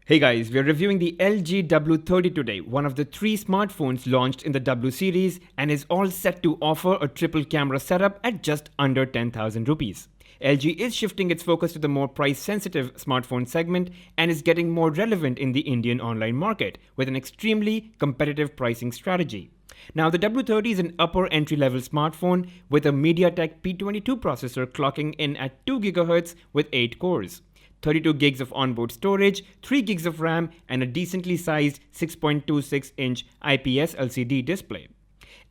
Hey guys, we are reviewing the LG W30 today, one of the three smartphones launched in the W series and is all set to offer a triple camera setup at just under 10,000 rupees. LG is shifting its focus to the more price sensitive smartphone segment and is getting more relevant in the Indian online market with an extremely competitive pricing strategy. Now, the W30 is an upper entry level smartphone with a MediaTek P22 processor clocking in at 2 GHz with 8 cores. 32 gigs of onboard storage, 3 gigs of RAM, and a decently sized 6.26-inch IPS LCD display.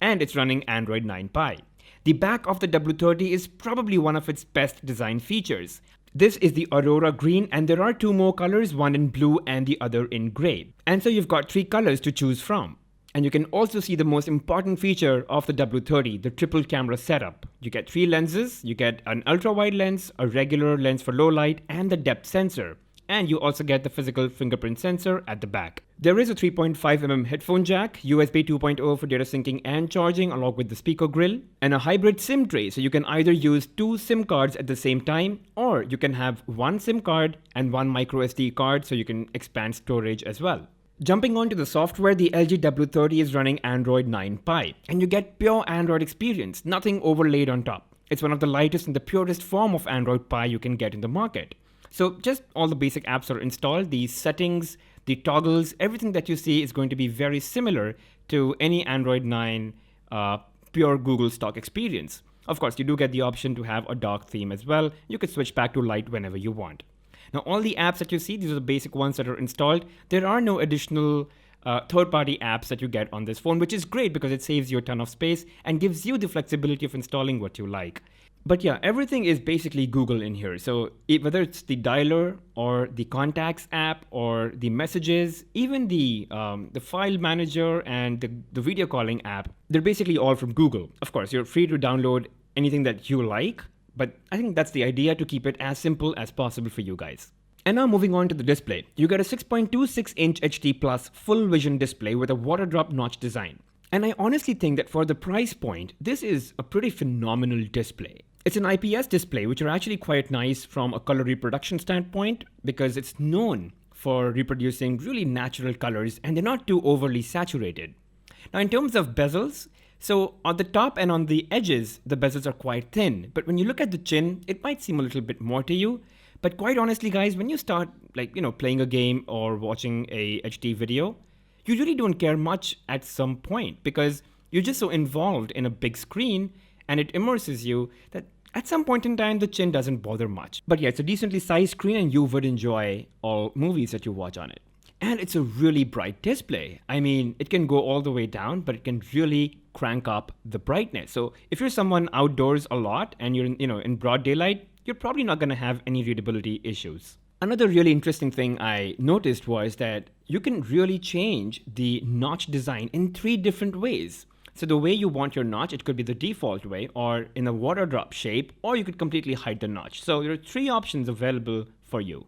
And it's running Android 9 Pie. The back of the W30 is probably one of its best design features. This is the Aurora Green, and there are two more colors, one in blue and the other in grey. And so you've got three colors to choose from. And you can also see the most important feature of the W30, the triple camera setup. You get three lenses, you get an ultra-wide lens, a regular lens for low light, and the depth sensor. And you also get the physical fingerprint sensor at the back. There is a 3.5mm headphone jack, USB 2.0 for data syncing and charging along with the speaker grill, and a hybrid SIM tray, so you can either use two SIM cards at the same time, or you can have one SIM card and one microSD card so you can expand storage as well. Jumping onto the software, the LG W30 is running Android 9 Pie, and you get pure Android experience, nothing overlaid on top. It's one of the lightest and the purest form of Android Pie you can get in the market. So just all the basic apps are installed, the settings, the toggles, everything that you see is going to be very similar to any Android 9 pure Google stock experience. Of course, you do get the option to have a dark theme as well. You could switch back to light whenever you want. Now, all the apps that you see, these are the basic ones that are installed. There are no additional third-party apps that you get on this phone, which is great because it saves you a ton of space and gives you the flexibility of installing what you like. But yeah, everything is basically Google in here. So whether it's the dialer or the contacts app or the messages, even the file manager and the video calling app, they're basically all from Google. Of course, you're free to download anything that you like. But I think that's the idea, to keep it as simple as possible for you guys. And now moving on to the display. You get a 6.26-inch HD Plus full vision display with a water drop notch design. And I honestly think that for the price point, this is a pretty phenomenal display. It's an IPS display, which are actually quite nice from a color reproduction standpoint because it's known for reproducing really natural colors and they're not too overly saturated. Now in terms of bezels, so on the top and on the edges, the bezels are quite thin. But when you look at the chin, it might seem a little bit more to you. But quite honestly, guys, when you start playing a game or watching a HD video, you really don't care much at some point because you're just so involved in a big screen and it immerses you that at some point in time, the chin doesn't bother much. But yeah, it's a decently sized screen and you would enjoy all movies that you watch on it. And it's a really bright display. I mean, it can go all the way down, but it can really crank up the brightness. So if you're someone outdoors a lot and you're in broad daylight, you're probably not going to have any readability issues. Another really interesting thing I noticed was that you can really change the notch design in three different ways. So the way you want your notch, it could be the default way or in a water drop shape, or you could completely hide the notch. So there are three options available for you.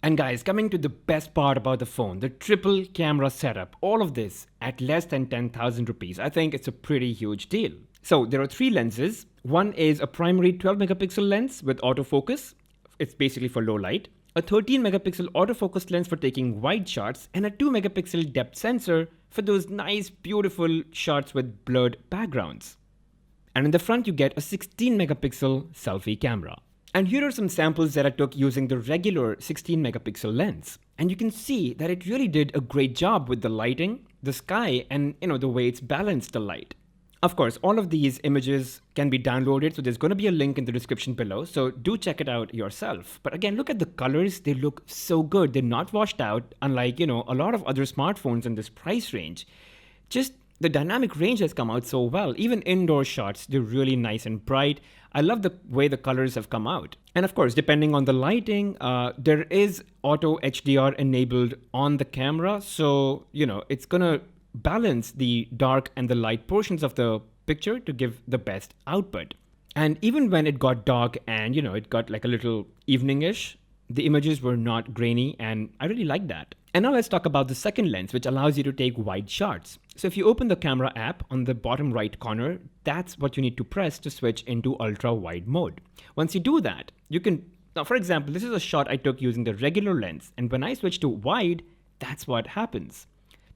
And guys, coming to the best part about the phone, the triple camera setup, all of this at less than 10,000 rupees. I think it's a pretty huge deal. So there are three lenses. One is a primary 12 megapixel lens with autofocus. It's basically for low light. A 13 megapixel autofocus lens for taking wide shots and a 2 megapixel depth sensor for those nice, beautiful shots with blurred backgrounds. And in the front, you get a 16 megapixel selfie camera. And here are some samples that I took using the regular 16 megapixel lens. And you can see that it really did a great job with the lighting, the sky, and the way it's balanced the light. Of course, all of these images can be downloaded, so there's going to be a link in the description below, so do check it out yourself. But again, look at the colors, they look so good. They're not washed out, unlike, a lot of other smartphones in this price range. Just the dynamic range has come out so well. Even indoor shots, they're really nice and bright. I love the way the colors have come out. And of course, depending on the lighting, there is auto HDR enabled on the camera. So, it's gonna balance the dark and the light portions of the picture to give the best output. And even when it got dark and, it got like a little evening-ish, the images were not grainy, and I really like that. And now let's talk about the second lens, which allows you to take wide shots. So if you open the camera app on the bottom right corner, that's what you need to press to switch into ultra wide mode. Once you do that, you can Now, for example, this is a shot I took using the regular lens, and when I switch to wide, that's what happens.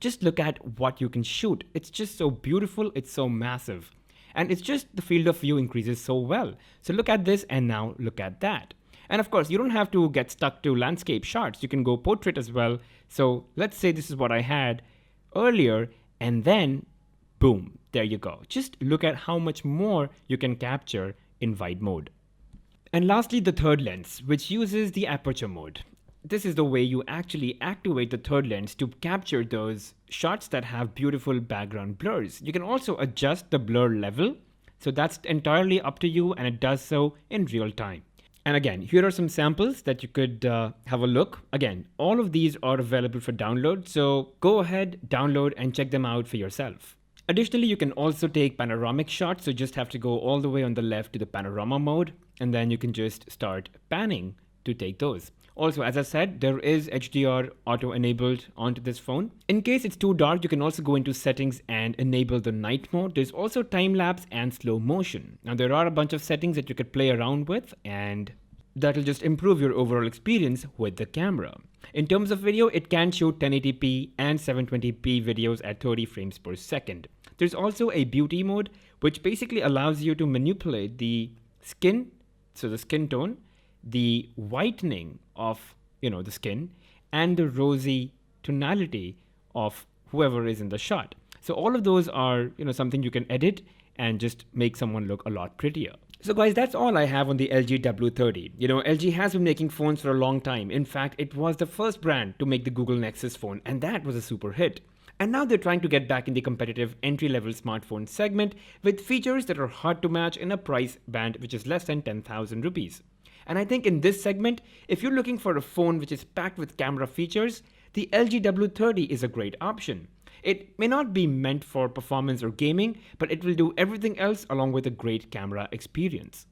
Just look at what you can shoot. It's just so beautiful, it's so massive. And it's just the field of view increases so well. So look at this and now look at that. And of course, you don't have to get stuck to landscape shots. You can go portrait as well. So let's say this is what I had earlier, and then boom, there you go. Just look at how much more you can capture in wide mode. And lastly, the third lens, which uses the aperture mode. This is the way you actually activate the third lens to capture those shots that have beautiful background blurs. You can also adjust the blur level, so that's entirely up to you, and it does so in real time. And again, here are some samples that you could have a look. Again, all of these are available for download, so go ahead, download and check them out for yourself. Additionally, you can also take panoramic shots, so just have to go all the way on the left to the panorama mode, and then you can just start panning to take those. Also, as I said, there is HDR auto enabled onto this phone. In case it's too dark, you can also go into settings and enable the night mode. There's also time lapse and slow motion. Now, there are a bunch of settings that you could play around with, and that'll just improve your overall experience with the camera. In terms of video, it can shoot 1080p and 720p videos at 30 frames per second. There's also a beauty mode, which basically allows you to manipulate the skin, so the skin tone, the whitening of the skin, and the rosy tonality of whoever is in the shot. So all of those are something you can edit and just make someone look a lot prettier. So guys, that's all I have on the LG W30. LG has been making phones for a long time. In fact, it was the first brand to make the Google Nexus phone, and that was a super hit. And now they're trying to get back in the competitive entry-level smartphone segment with features that are hard to match in a price band which is less than 10,000 rupees. And I think in this segment, if you're looking for a phone which is packed with camera features, the LG W30 is a great option. It may not be meant for performance or gaming, but it will do everything else along with a great camera experience.